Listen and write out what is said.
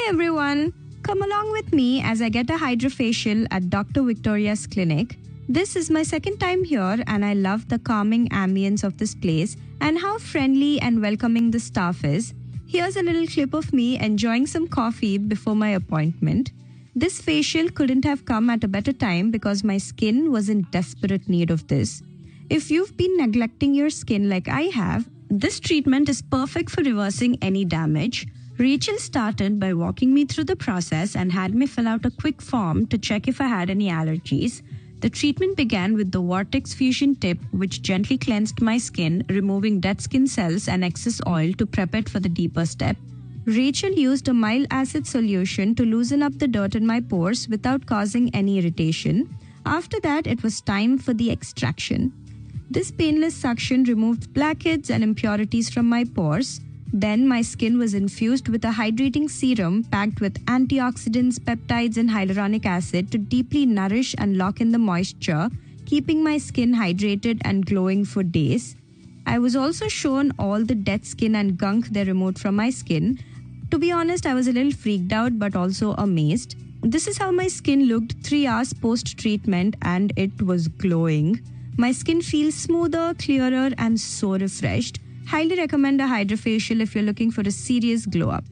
everyone, come along with me as I get a hydrofacial at Dr. Victoria's clinic. This is my second time here and I love the calming ambience of this place and how friendly and welcoming the staff is. Here's a little clip of me enjoying some coffee before my appointment. This facial couldn't have come at a better time because my skin was in desperate need of this. If you've been neglecting your skin like I have, this treatment is perfect for reversing any damage. Rachel started by walking me through the process and had me fill out a quick form to check if I had any allergies. The treatment began with the Vortex Fusion tip, which gently cleansed my skin, removing dead skin cells and excess oil to prep it for the deeper step. Rachel used a mild acid solution to loosen up the dirt in my pores without causing any irritation. After that, it was time for the extraction. This painless suction removed blackheads and impurities from my pores. Then my skin was infused with a hydrating serum packed with antioxidants, peptides, and hyaluronic acid to deeply nourish and lock in the moisture, keeping my skin hydrated and glowing for days. I was also shown all the dead skin and gunk they removed from my skin. To be honest, I was a little freaked out but also amazed. This is how my skin looked 3 hours post-treatment and it was glowing. My skin feels smoother, clearer, and so refreshed. Highly recommend a hydrofacial if you're looking for a serious glow up.